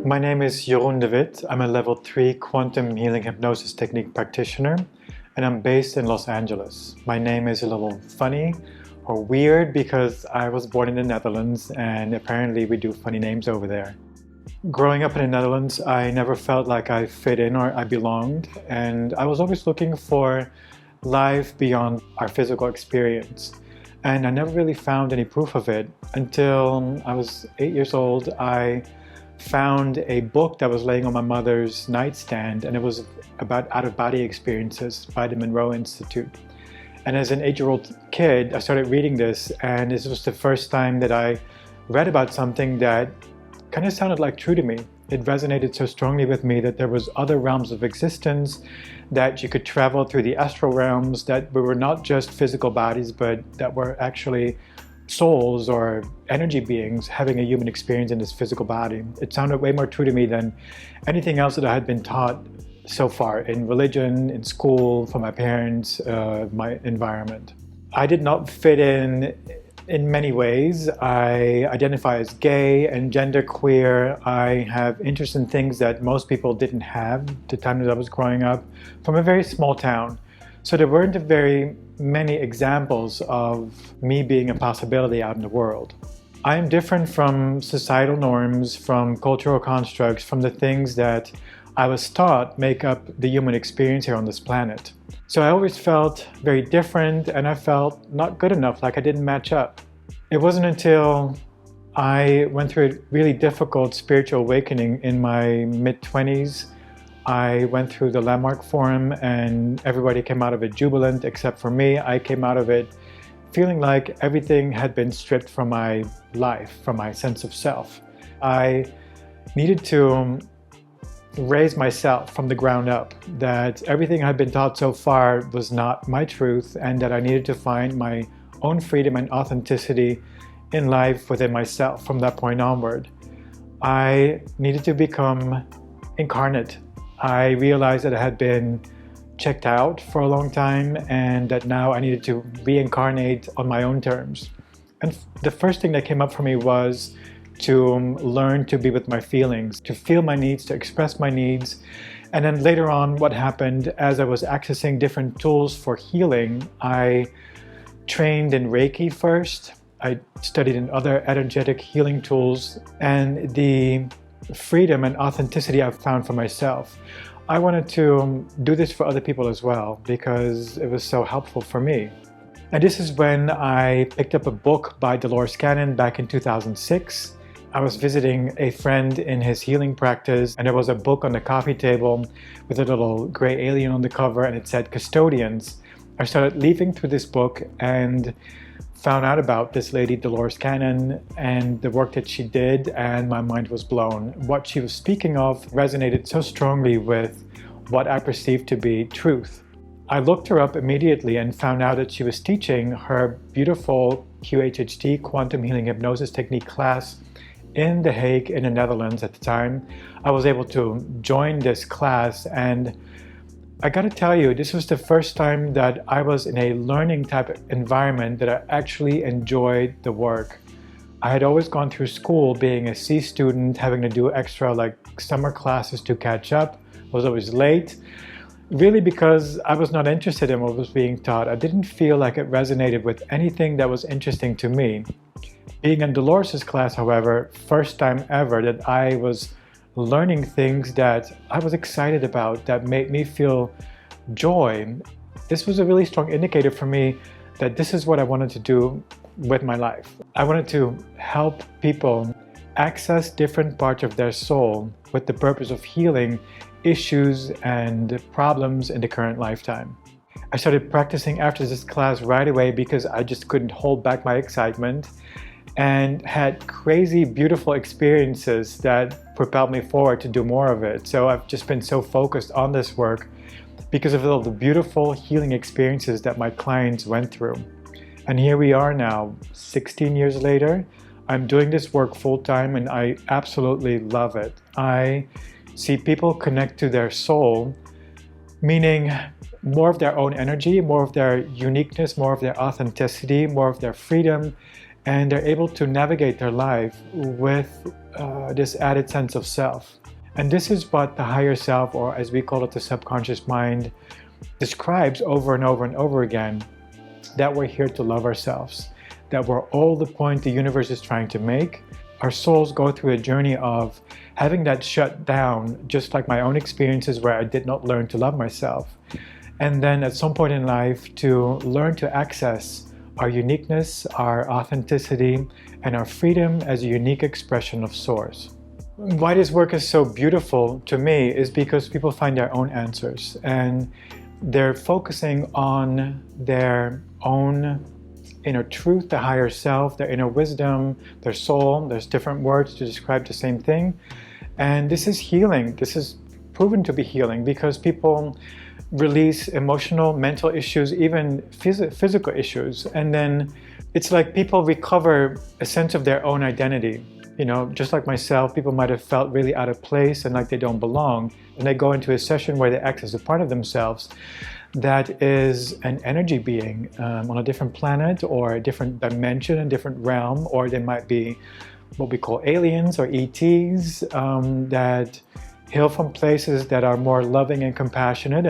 My name is Jeroen de Wit. I'm a level 3 Quantum Healing Hypnosis technique practitioner, and I'm based in Los Angeles. My name is a little funny or weird because I was born in the Netherlands, and apparently we do funny names over there. Growing up in the Netherlands, I never felt like I fit in or I belonged, and I was always looking for life beyond our physical experience. And I never really found any proof of it until I was 8 years old. I found a book that was laying on my mother's nightstand, and it was about out-of-body experiences by the Monroe Institute. And as an 8-year-old kid, I started reading this, and this was the first time that I read about something that kind of sounded like true to me. It resonated so strongly with me that there was other realms of existence, that you could travel through the astral realms, that we were not just physical bodies, but that were actually souls or energy beings having a human experience in this physical body. It sounded way more true to me than anything else that I had been taught so far in religion, in school, from my parents, my environment. I did not fit in many ways. I identify as gay and genderqueer. I have interest in things that most people didn't have the time that I was growing up, from a very small town. So there weren't very many examples of me being a possibility out in the world. I am different from societal norms, from cultural constructs, from the things that I was taught make up the human experience here on this planet. So I always felt very different, and I felt not good enough, like I didn't match up. It wasn't until I went through a really difficult spiritual awakening in my mid-20s. I went through the Landmark Forum, and everybody came out of it jubilant except for me. I came out of it feeling like everything had been stripped from my life, from my sense of self. I needed to raise myself from the ground up, that everything I'd been taught so far was not my truth, and that I needed to find my own freedom and authenticity in life within myself from that point onward. I needed to become incarnate. I realized that I had been checked out for a long time, and that now I needed to reincarnate on my own terms. And the first thing that came up for me was to learn to be with my feelings, to feel my needs, to express my needs. And then later on, what happened as I was accessing different tools for healing, I trained in Reiki first. I studied in other energetic healing tools, and the freedom and authenticity I've found for myself. I wanted to do this for other people as well because it was so helpful for me. And this is when I picked up a book by Dolores Cannon back in 2006. I was visiting a friend in his healing practice, and there was a book on the coffee table with a little gray alien on the cover, and it said Custodians. I started leafing through this book and found out about this lady, Dolores Cannon, and the work that she did, and my mind was blown. What she was speaking of resonated so strongly with what I perceived to be truth. I looked her up immediately and found out that she was teaching her beautiful QHHT, Quantum Healing Hypnosis technique class in The Hague in the Netherlands at the time. I was able to join this class, and I gotta tell you, this was the first time that I was in a learning type of environment that I actually enjoyed the work. I had always gone through school being a C student, having to do extra summer classes to catch up, was always late, really because I was not interested in what was being taught. I didn't feel like it resonated with anything that was interesting to me. Being in Dolores' class, however, first time ever that I was learning things that I was excited about, that made me feel joy. This was a really strong indicator for me that this is what I wanted to do with my life. I wanted to help people access different parts of their soul with the purpose of healing issues and problems in the current lifetime. I started practicing after this class right away because I just couldn't hold back my excitement, and had crazy, beautiful experiences that propelled me forward to do more of it. So I've just been so focused on this work because of all the beautiful healing experiences that my clients went through. And here we are now, 16 years later. I'm doing this work full-time, and I absolutely love it. I see people connect to their soul, meaning more of their own energy, more of their uniqueness, more of their authenticity, more of their freedom, and they're able to navigate their life with this added sense of self. And this is what the higher self, or as we call it, the subconscious mind, describes over and over and over again, that we're here to love ourselves, that we're all the point the universe is trying to make. Our souls go through a journey of having that shut down, just like my own experiences where I did not learn to love myself. And then at some point in life to learn to access our uniqueness, our authenticity, and our freedom as a unique expression of Source. Why this work is so beautiful to me is because people find their own answers, and they're focusing on their own inner truth, the higher self, their inner wisdom, their soul. There's different words to describe the same thing. And this is healing. This is proven to be healing because people release emotional, mental issues, even physical issues. And then it's like people recover a sense of their own identity. You know, just like myself, people might have felt really out of place and like they don't belong. And they go into a session where they access a part of themselves that is an energy being on a different planet or a different dimension, a different realm, or they might be what we call aliens or ETs that hail from places that are more loving and compassionate,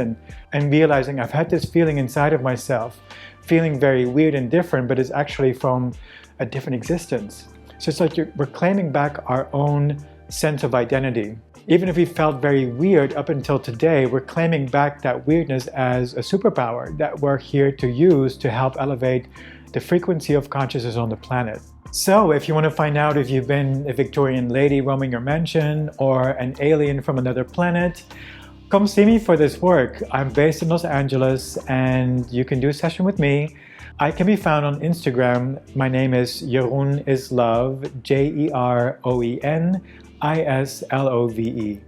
and realizing I've had this feeling inside of myself, feeling very weird and different, but it's actually from a different existence. So it's like we're claiming back our own sense of identity. Even if we felt very weird up until today, we're claiming back that weirdness as a superpower that we're here to use to help elevate the frequency of consciousness on the planet. So if you want to find out if you've been a Victorian lady roaming your mansion or an alien from another planet, come see me for this work. I'm based in Los Angeles and you can do a session with me. I can be found on Instagram. My name is Jeroen is Love, Jeroen Islove.